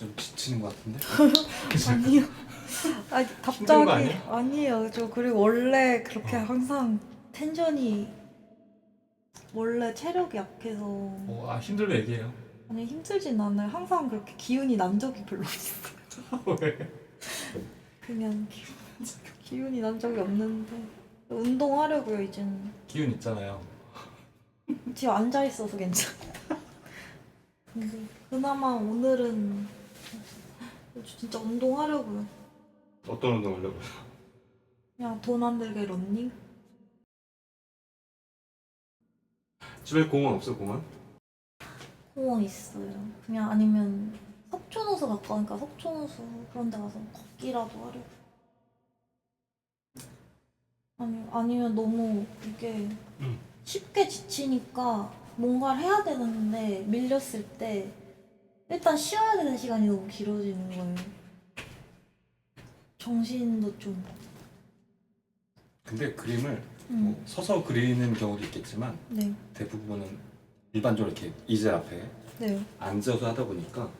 좀 지치는 것 같은데? 아니요. 아니 힘든 거 답장이 아니야? 아니에요. 저 그리고 원래 그렇게 어. 항상 텐션이 원래 체력이 약해서 힘들면 얘기해요. 아니 힘들진 않아요. 항상 그렇게 기운이 난 적이 별로 없어요. 왜? 그냥 기운이 난 적이 없는데 운동하려고요 이제는. 기운 있잖아요. 지금 앉아 있어서 괜찮아. 근데 그나마 오늘은 진짜 운동하려고요. 어떤 운동 하려고요? 그냥 돈 안 들게 런닝? 집에 공원 없어, 공원? 공원 있어요. 그냥 아니면 석촌호수 가까우니까 석촌호수 그런 데 가서 걷기라도 하려고. 아니면 너무 이게 응. 쉽게 지치니까 뭔가를 해야 되는데 밀렸을 때 일단 쉬어야 되는 시간이 너무 길어지는 거예요. 정신도 좀. 근데 그림을 음. 서서 그리는 경우도 있겠지만 네. 대부분은 일반적으로 이렇게 의자 앞에 네. 앉아서 하다 보니까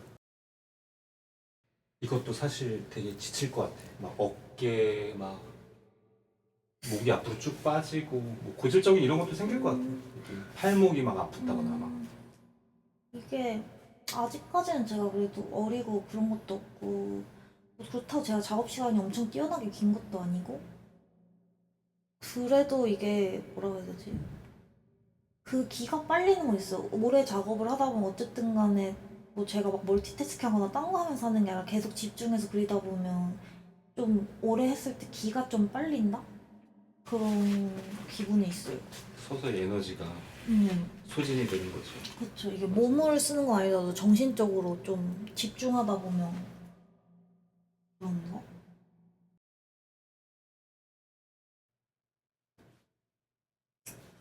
이것도 사실 되게 지칠 것 같아. 막 어깨, 막 목이 앞으로 쭉 빠지고 뭐 고질적인 이런 것도 생길 것 같아. 이렇게 팔목이 막 아프다거나 막. 이게 아직까지는 제가 그래도 어리고 그런 것도 없고 뭐 그렇다고 제가 작업 시간이 엄청 뛰어나게 긴 것도 아니고 그래도 이게 뭐라고 해야 되지? 그 기가 빨리는 건 있어. 오래 작업을 하다 보면 어쨌든 간에 뭐 제가 막 멀티태스킹 하거나 딴 거 하면서 하는 게 아니라 계속 집중해서 그리다 보면 좀 오래 했을 때 기가 좀 빨린다? 그런 기분이 있어요. 서서히 에너지가 소진이 되는 거죠. 그쵸. 이게 몸을 쓰는 건 아니라도 정신적으로 좀 집중하다 보면 그런 거?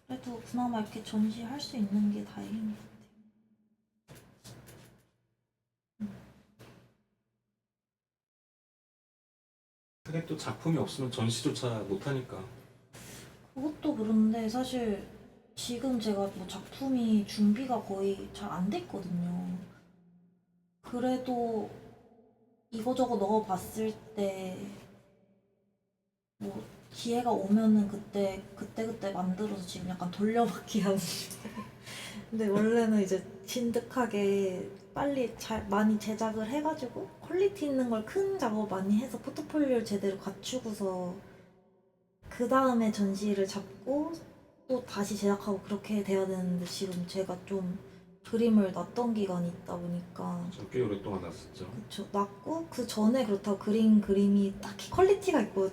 그래도 그나마 이렇게 전시할 수 있는 게 다행인 것 같아요. 그게 또 작품이 없으면 전시조차 못하니까. 그것도 그런데 사실 지금 제가 뭐 작품이 준비가 거의 잘 안 돼 있거든요. 그래도 이거저거 넣어봤을 때 뭐 기회가 오면은 그때 만들어서 지금 약간 돌려받기 하는. 근데 원래는 이제 진득하게 빨리 잘 많이 제작을 해가지고 퀄리티 있는 걸 큰 작업 많이 해서 포트폴리오를 제대로 갖추고서 그 다음에 전시를 잡고 또 다시 제작하고 그렇게 돼야 되는데 지금 제가 좀 그림을 놨던 기간이 있다 보니까 저 꽤 오랫동안 났었죠. 그쵸 놨고 그 전에 그렇다고 그림이 딱히 퀄리티가 있고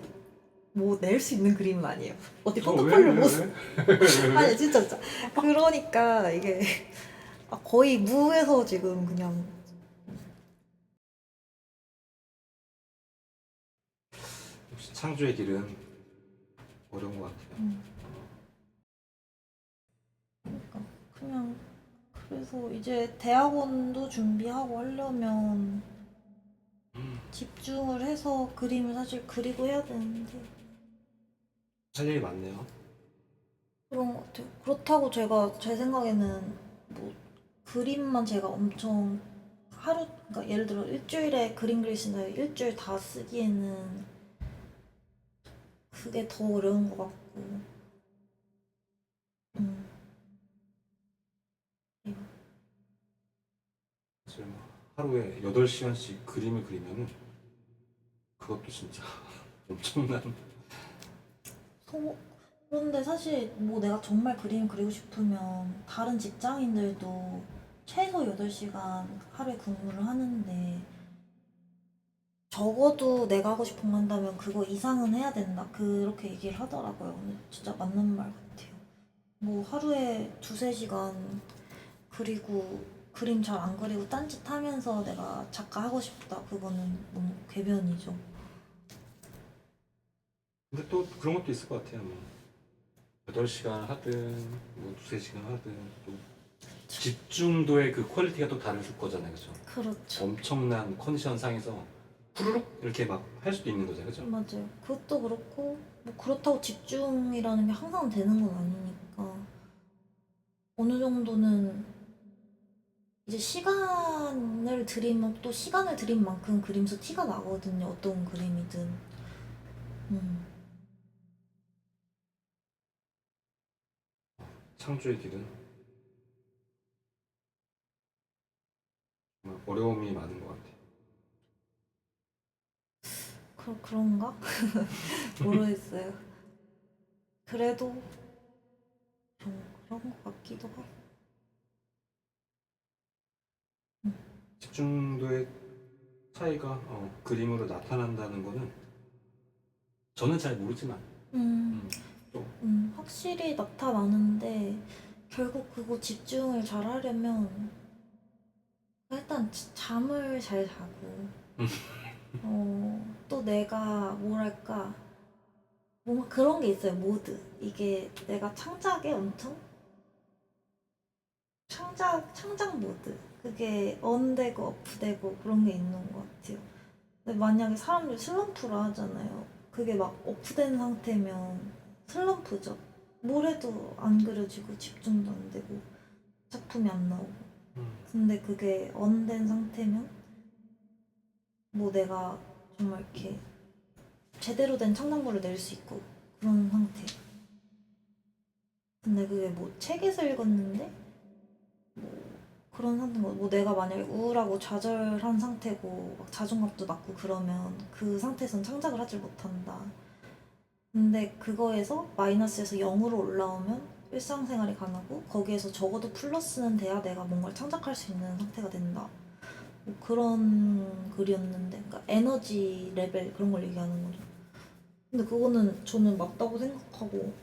뭐 낼 수 있는 그림은 아니에요. 어디 포트폴리오 못 아니 진짜 그러니까 이게 거의 무에서 지금 그냥 역시 창조의 길은 어려운 것 같아요. 그러니까 그냥 그래서 이제 대학원도 준비하고 하려면 집중을 해서 그림을 사실 그리고 해야 되는데 할 일이 많네요. 그런 것 같아요. 그렇다고 제가 제 생각에는 뭐 그림만 제가 엄청 그러니까 예를 들어 일주일에 그림 그릴 수 있는데 일주일 다 쓰기에는 그게 더 어려운 것 같고 음, 네. 사실 뭐 하루에 8시간씩 그림을 그리면은 그것도 진짜 엄청난. 소- 그런데 사실 뭐 내가 정말 그림 그리고 싶으면 다른 직장인들도 최소 8시간 하루에 근무를 하는데 적어도 내가 하고 싶은 거 한다면 그거 이상은 해야 된다. 그렇게 얘기를 하더라고요. 근데 진짜 맞는 말 같아요. 뭐 하루에 2~3시간 그리고 그림 잘 안 그리고 딴짓 하면서 내가 작가 하고 싶다. 그거는 너무 궤변이죠. 근데 또 그런 것도 있을 것 같아요. 뭐 8시간 하든 뭐 2~3시간 하든 또 집중도의 그 퀄리티가 또 다를 거잖아요. 그죠? 그렇죠. 엄청난 컨디션 상에서 후루룩 이렇게 막 할 수도 있는 거잖아요. 그죠? 맞아요. 그것도 그렇고 뭐 그렇다고 집중이라는 게 항상 되는 건 아니니까 어느 정도는 이제 시간을 들이면 또 시간을 들인 만큼 그림에서 티가 나거든요. 어떤 그림이든. 음. 창조의 길은 정말 어려움이 많은 것 같아. 그런가? 모르겠어요. 그래도 좀 그런 것 같기도 하고. 집중도의 차이가 그림으로 나타난다는 거는 저는 잘 모르지만 음, 또 확실히 나타나는데 결국 그거 집중을 잘 하려면 일단 잠을 잘 자고 또 내가 뭐랄까 뭔가 그런 게 있어요. 모드. 이게 내가 창작에 엄청 창작 모드. 그게 언되고 업되고 그런 게 있는 것 같아요. 근데 만약에 사람들이 슬럼프라 하잖아요. 그게 막 업된 상태면 슬럼프죠. 뭘 해도 안 그려지고 집중도 안 되고 작품이 안 나오고. 근데 그게 언된 상태면 뭐 내가 정말 이렇게 제대로 된 창작물을 낼 수 있고 그런 상태. 근데 그게 뭐 책에서 읽었는데 그런 상태인 거. 뭐 내가 만약에 우울하고 좌절한 상태고 막 자존감도 낮고 그러면 그 상태에선 창작을 하질 못한다. 근데 그거에서 마이너스에서 0으로 올라오면 일상생활이 가능하고 거기에서 적어도 플러스는 돼야 내가 뭔가를 창작할 수 있는 상태가 된다. 뭐 그런 글이었는데, 그러니까 에너지 레벨 그런 걸 얘기하는 거죠. 근데 그거는 저는 맞다고 생각하고,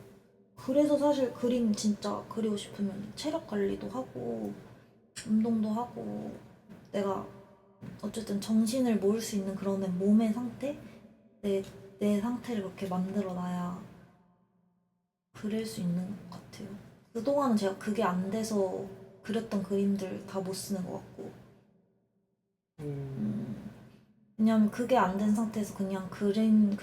그래서 사실 그림 진짜 그리고 싶으면 체력 관리도 하고 운동도 하고 내가 어쨌든 정신을 모을 수 있는 그런 몸의 상태? 내 상태를 그렇게 만들어 놔야 그릴 수 있는 것 같아요. 그동안은 제가 그게 안 돼서 그렸던 그림들 다 못 쓰는 것 같고. 왜냐면 그게 안 된 상태에서 그냥 그림은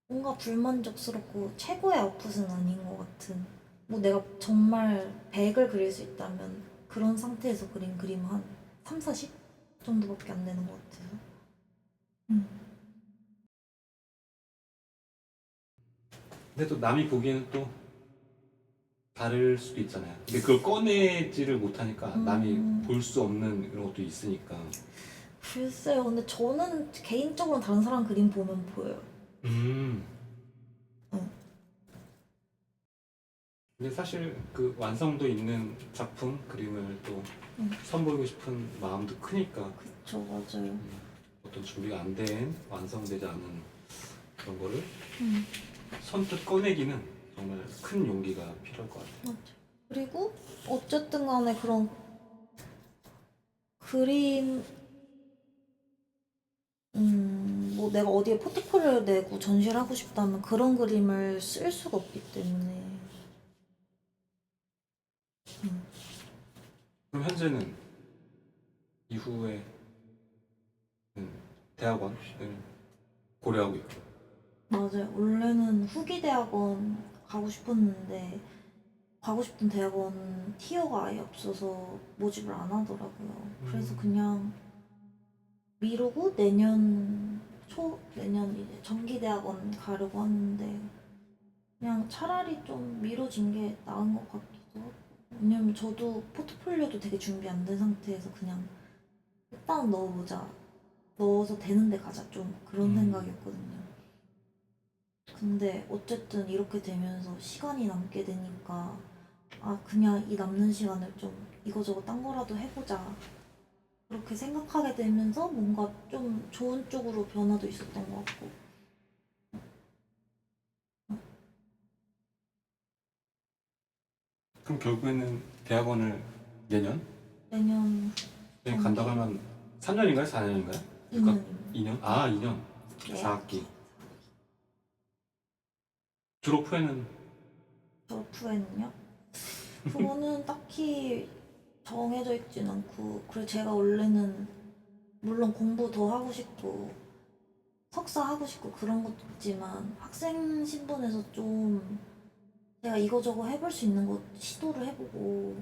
뭔가 불만족스럽고 최고의 아웃풋은 아닌 것 같은. 뭐 내가 정말 100을 그릴 수 있다면 그런 상태에서 그린 그림은 한 3, 40 정도밖에 안 되는 것 같아서. 음. 근데 또 남이 보기에는 또 다를 수도 있잖아요. 근데 그걸 꺼내지를 못하니까 남이 볼 수 없는 그런 것도 있으니까. 글쎄요. 근데 저는 개인적으로 다른 사람 그림 보면 보여요. 음. 응. 근데 사실 그 완성도 있는 작품 그림을 또 선보이고 싶은 마음도 크니까 저 맞아요. 어떤 준비가 안 된 완성되지 않은 그런 거를 음. 선뜻 꺼내기는 정말 큰 용기가 필요할 것 같아요. 맞아. 그리고 어쨌든 간에 그런 그림, 뭐 내가 어디에 포트폴리오를 내고 전시를 하고 싶다면 그런 그림을 쓸 수가 없기 때문에. 그럼 현재는 이후에 대학원을 고려하고 있고. 맞아요. 원래는 후기 대학원 가고 싶었는데 가고 싶은 대학원 티어가 아예 없어서 모집을 안 하더라고요. 그래서 그냥 미루고 내년 이제 정기대학원 가려고 하는데 그냥 차라리 좀 미뤄진 게 나은 것 같기도 하고. 왜냐면 저도 포트폴리오도 되게 준비 안 된 상태에서 그냥 일단 넣어보자. 넣어서 되는데 가자. 좀 그런 생각이었거든요. 근데 어쨌든 이렇게 되면서 시간이 남게 되니까 그냥 이 남는 시간을 좀 이거저거 딴 거라도 해보자. 그렇게 생각하게 되면서 뭔가 좀 좋은 쪽으로 변화도 있었던 것 같고. 그럼 결국에는 대학원을 내년 내년 간다고 하면 3년인가요? 4년인가요? 2년. 2년? 아, 2년. 네. 4학기. 졸업 후에는 졸업 후에는요? 그거는 딱히 정해져 있진 않고, 그리고 제가 원래는 물론 공부 더 하고 싶고 석사 하고 싶고 그런 것도 있지만 학생 신분에서 좀 제가 이거저거 해볼 수 있는 거 시도를 해보고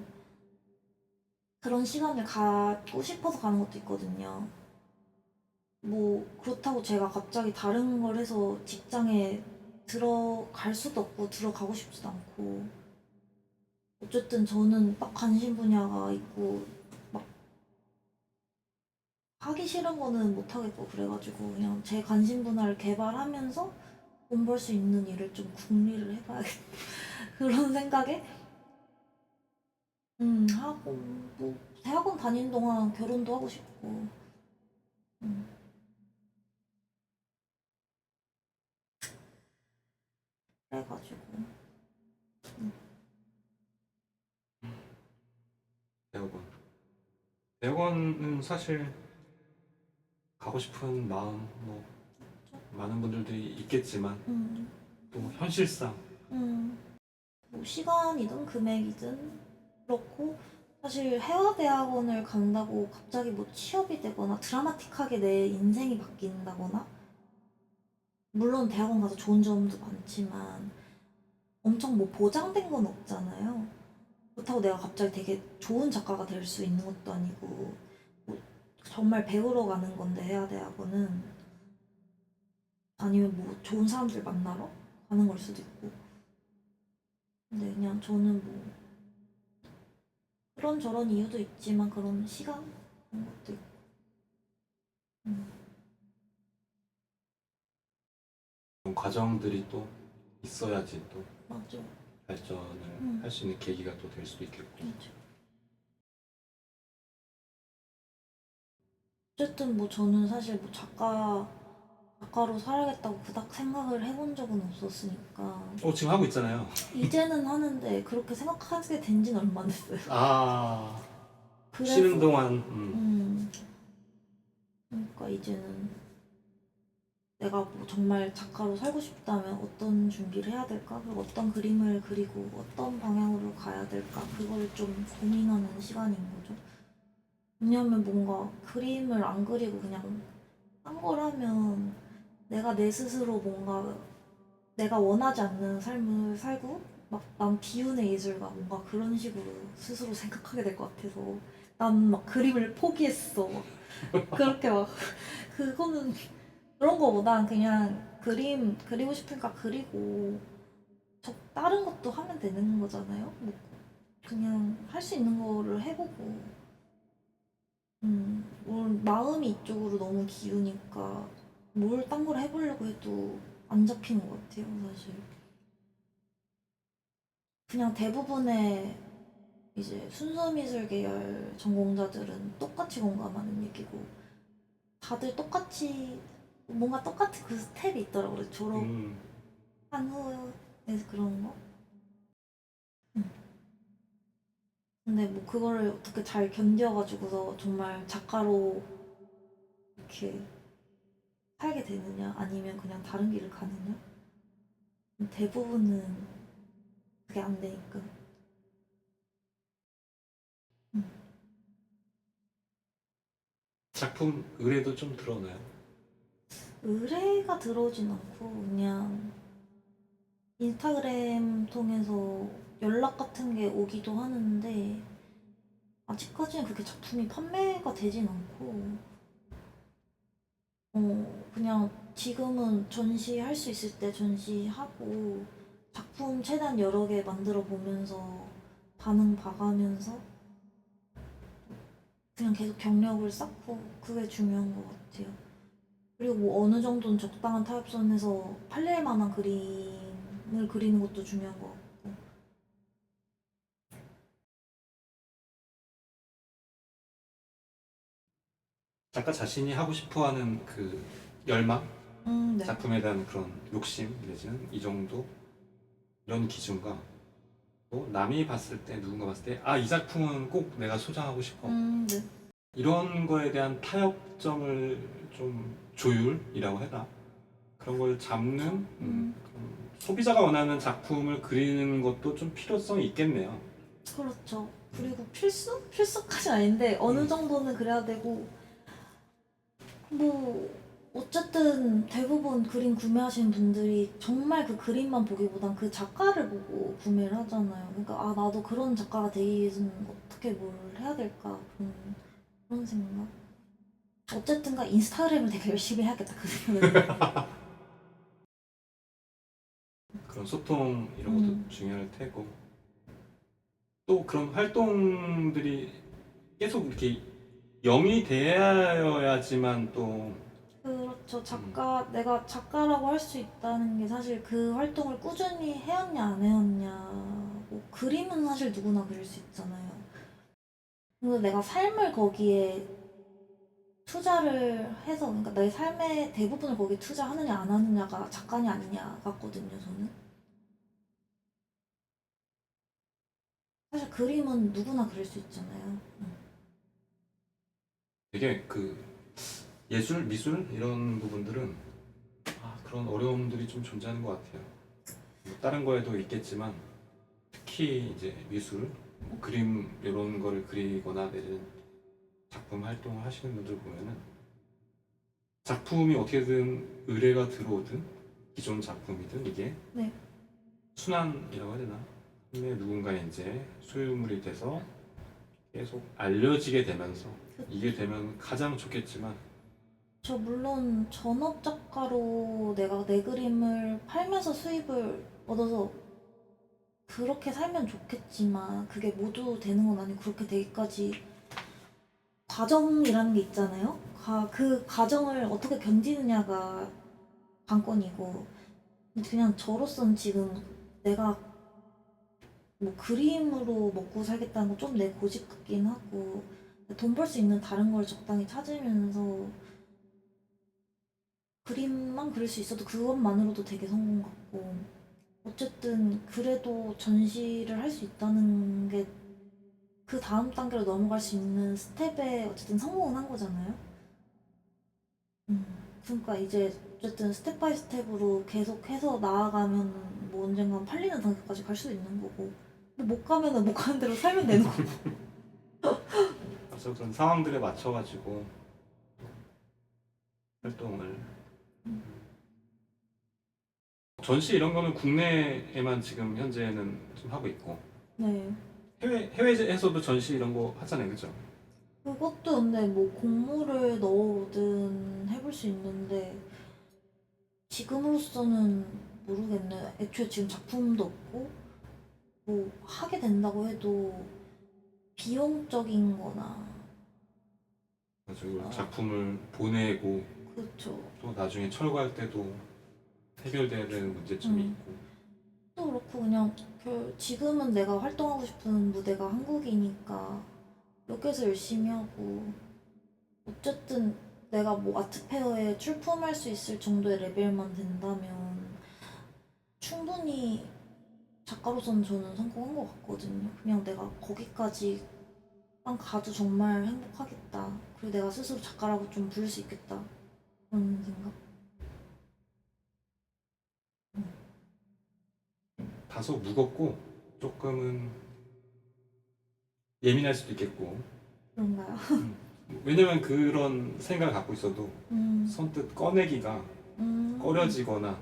그런 시간을 갖고 싶어서 가는 것도 있거든요. 뭐 그렇다고 제가 갑자기 다른 걸 해서 직장에 들어갈 수도 없고 들어가고 싶지도 않고 어쨌든 저는 딱 관심 분야가 있고 막 하기 싫은 거는 못 하겠고 그래가지고 그냥 제 관심 분야를 개발하면서 돈 벌 수 있는 일을 좀 궁리를 해봐야겠다 그런 생각에 하고 뭐 대학원 다니는 동안 결혼도 하고 싶고 음, 그래가지고 대학원. 대학원은 사실 가고 싶은 마음 뭐 많은 분들이 있겠지만 음, 또 현실상 뭐 시간이든 금액이든 그렇고 사실 해외대학원을 간다고 갑자기 뭐 취업이 되거나 드라마틱하게 내 인생이 바뀐다거나 물론 대학원 가서 좋은 점도 많지만 엄청 뭐 보장된 건 없잖아요. 그렇다고 내가 갑자기 되게 좋은 작가가 될 수 있는 것도 아니고 뭐 정말 배우러 가는 건데 해외대학원은 아니면 뭐 좋은 사람들 만나러 가는 걸 수도 있고 근데 그냥 저는 뭐 그런저런 이유도 있지만 그런 시간 그런 것도 있고 음, 그런 과정들이 또 있어야지 또 맞아 발전을 할 수 있는 계기가 또 될 수도 있겠고. 맞아 어쨌든 뭐 저는 사실 뭐 작가로 살아야겠다고 그닥 생각을 해본 적은 없었으니까 지금 하고 있잖아요. 이제는 하는데 그렇게 생각하게 된 지는 얼마 안 됐어요. 아, 그래서 쉬는 동안 그러니까 이제는 내가 뭐 정말 작가로 살고 싶다면 어떤 준비를 해야 될까? 그리고 어떤 그림을 그리고 어떤 방향으로 가야 될까? 그걸 좀 고민하는 시간인 거죠. 왜냐하면 뭔가 그림을 안 그리고 그냥 딴 걸 하면 내가 내 스스로 뭔가 내가 원하지 않는 삶을 살고 막 난 비운의 예술가 뭔가 그런 식으로 스스로 생각하게 될 것 같아서 난 막 그림을 포기했어. 막 그렇게 막 그거는 그런 거보단 그냥 그림 그리고 싶으니까 그리고 다른 것도 하면 되는 거잖아요. 뭐 그냥 할 수 있는 거를 해보고 뭘 마음이 이쪽으로 너무 기우니까 뭘 딴 걸 해보려고 해도 안 잡히는 것 같아요, 사실. 그냥 대부분의 이제 순수미술 계열 전공자들은 똑같이 공감하는 얘기고 다들 똑같이 뭔가 똑같은 그 스텝이 있더라고요. 졸업한 음, 후에 그런 거. 근데 뭐 그거를 어떻게 잘 견뎌가지고서 정말 작가로 이렇게 살게 되느냐 아니면 그냥 다른 길을 가느냐 대부분은 그게 안 되니까. 음. 작품 의뢰도 좀 들어오나요? 의뢰가 들어오진 않고 그냥 인스타그램 통해서 연락 같은 게 오기도 하는데 아직까지는 그렇게 작품이 판매가 되진 않고 그냥 지금은 전시할 수 있을 때 전시하고 작품 최대한 여러 개 만들어 보면서 반응 봐가면서 그냥 계속 경력을 쌓고 그게 중요한 것 같아요. 그리고 뭐 어느 정도는 적당한 타협선에서 팔릴 만한 그림을 그리는 것도 중요한 것 같고. 작가 자신이 하고 싶어하는 그 열망, 네. 작품에 대한 그런 욕심 내지는 이 정도 이런 기준과 또 남이 봤을 때 누군가 봤을 때 이 작품은 꼭 내가 소장하고 싶어 네. 이런 거에 대한 타협점을 좀 조율이라고 해라 그런 걸 잡는 소비자가 원하는 작품을 그리는 것도 좀 필요성이 있겠네요. 그렇죠. 그리고 필수? 필수까지 아닌데 어느 음. 정도는 그래야 되고 뭐 어쨌든 대부분 그림 구매하시는 분들이 정말 그 그림만 보기보단 그 작가를 보고 구매를 하잖아요. 그러니까 아 나도 그런 작가가 되기 위해서는 어떻게 뭘 해야 될까 그런 생각. 어쨌든가 인스타그램을 되게 열심히 해야겠다 그 생각을. 그런 소통 이런 것도 음. 중요할 테고 또 그런 활동들이 계속 이렇게 영이 되어야지만 또 그렇죠. 내가 작가라고 할 수 있다는 게 사실 그 활동을 꾸준히 해왔냐 안 해왔냐. 뭐 그림은 사실 누구나 그릴 수 있잖아요. 근데 내가 삶을 거기에 투자를 해서 그러니까 내 삶의 대부분을 거기에 투자하느냐 안 하느냐가 작가냐 아니냐 같거든요, 저는. 사실 그림은 누구나 그릴 수 있잖아요. 되게 그 예술, 미술 이런 부분들은 그런 어려움들이 좀 존재하는 것 같아요. 뭐 다른 거에도 있겠지만 특히 이제 미술, 뭐 그림 이런 거를 그리거나 내지는 작품 활동을 하시는 분들 보면은 작품이 어떻게든 의뢰가 들어오든 기존 작품이든 이게 네. 순환이라고 해야 되나? 근데 누군가에 이제 소유물이 돼서 계속 알려지게 되면서 이게 되면 가장 좋겠지만 저 물론 전업 작가로 내가 내 그림을 팔면서 수입을 얻어서 그렇게 살면 좋겠지만 그게 모두 되는 건 아니고 그렇게 되기까지 과정이라는 게 있잖아요. 그 과정을 어떻게 견디느냐가 관건이고 그냥 저로서는 지금 내가 뭐 그림으로 먹고 살겠다는 건 좀 내 고집 같긴 하고 돈 벌 수 있는 다른 걸 적당히 찾으면서 그림만 그릴 수 있어도 그것만으로도 되게 성공 같고 어쨌든 그래도 전시를 할 수 있다는 게 그 다음 단계로 넘어갈 수 있는 스텝에 어쨌든 성공은 한 거잖아요. 음. 그러니까 이제 어쨌든 스텝 바이 스텝으로 계속해서 나아가면 뭐 언젠간 팔리는 단계까지 갈 수도 있는 거고 근데 못 가면은 못 가는 대로 살면 되는 거고. 그래서 그런 상황들에 맞춰가지고 활동을 전시 이런 거는 국내에만 지금 현재는 좀 하고 있고 네. 해외에서도 전시 이런 거 하잖아요, 그죠? 그것도 근데 뭐 공모를 넣어오든 해볼 수 있는데 지금으로서는 모르겠네. 애초에 지금 작품도 없고 뭐 하게 된다고 해도 비용적인 거나 가지고 어, 작품을 보내고 그렇죠. 또 나중에 철거할 때도 해결돼야 되는 문제점이 음. 있고 또 그렇고 그냥 지금은 내가 활동하고 싶은 무대가 한국이니까 여기서 열심히 하고 어쨌든 내가 뭐 아트페어에 출품할 수 있을 정도의 레벨만 된다면 충분히 작가로서는 저는 성공한 것 같거든요. 그냥 내가 거기까지만 가도 정말 행복하겠다. 그리고 내가 스스로 작가라고 좀 부를 수 있겠다. 그런 생각. 다소 무겁고 조금은 예민할 수도 있겠고 그런가요? 음. 왜냐면 그런 생각을 갖고 있어도 음, 선뜻 꺼내기가 음, 꺼려지거나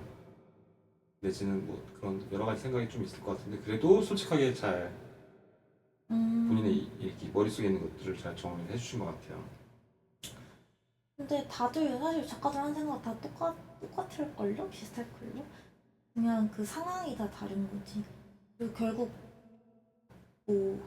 내지는 뭐 그런 여러 가지 생각이 좀 있을 것 같은데 그래도 솔직하게 잘 본인의 음. 이렇게 머릿속에 있는 것들을 잘 정리를 해주신 것 같아요. 근데 다들 사실 작가들 하는 생각 다 똑같을걸요? 비슷할걸요? 그냥 그 상황이 다 다른 거지. 그리고 결국 뭐,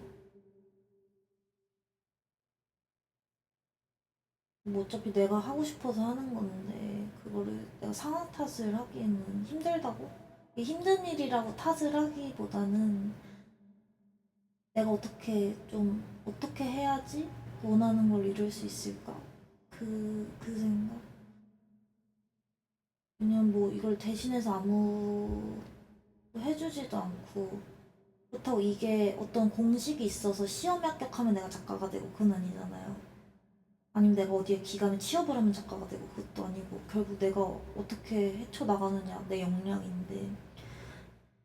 뭐 어차피 내가 하고 싶어서 하는 건데 그거를 내가 상황 탓을 하기에는 힘들다고? 이게 힘든 일이라고 탓을 하기보다는 내가 어떻게 해야지 원하는 걸 이룰 수 있을까? 그 생각? 왜냐면 뭐 이걸 대신해서 아무 해주지도 않고 그렇다고 이게 어떤 공식이 있어서 시험에 합격하면 내가 작가가 되고 그건 아니잖아요. 아니면 내가 어디에 기간에 취업을 하면 작가가 되고 그것도 아니고 결국 내가 어떻게 헤쳐나가느냐 내 역량인데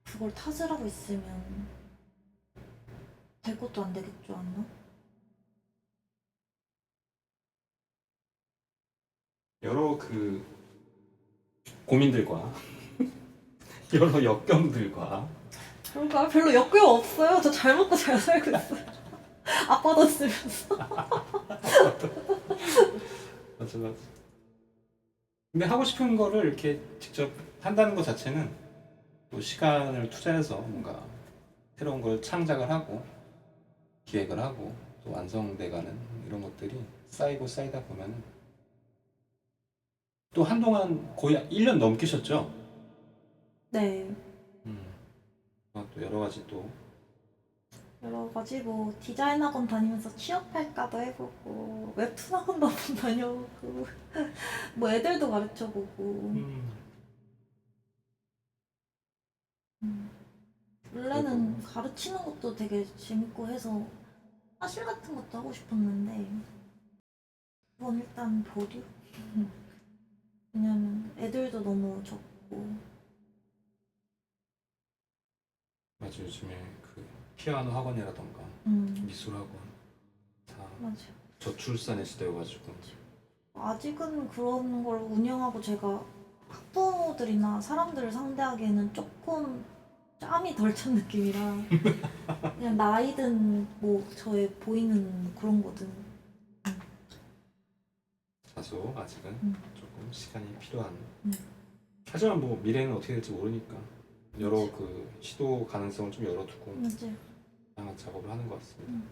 그걸 탓을 하고 있으면 될 것도 안 되겠죠 않나? 여러 그 고민들과 여러 역경들과 그런가? 별로 역경 없어요. 저 잘 먹고 잘 살고 있어요. 아빠도 쓰면서. 맞아 맞아. 근데 하고 싶은 거를 이렇게 직접 한다는 것 자체는 또 시간을 투자해서 뭔가 새로운 걸 창작을 하고 기획을 하고 또 완성돼가는 이런 것들이 쌓이고 쌓이다 보면 또 한동안 거의 1년 넘기셨죠? 네. 또 여러 가지 또 여러 가지 뭐 디자인 학원 다니면서 취업할까도 해보고 웹툰 학원도 한번 다녀보고 뭐 애들도 가르쳐보고 원래는 가르치는 것도 되게 재밌고 해서 사실 같은 것도 하고 싶었는데 그건 일단 보류. 왜냐면 애들도 너무 적고 맞아 요즘에 그 피아노 학원이라던가 미술 학원 다 맞아. 저출산의 시대여가지고 아직은 그런 걸 운영하고 제가 학부모들이나 사람들을 상대하기에는 조금 짬이 덜 찬 느낌이라 그냥 나이든 뭐 저의 보이는 그런 거든 다소 아직은 조금 시간이 필요한 음. 하지만 뭐 미래는 어떻게 될지 모르니까 여러 그 시도 가능성을 좀 열어두고 맞아요. 다양한 작업을 하는 것 같습니다.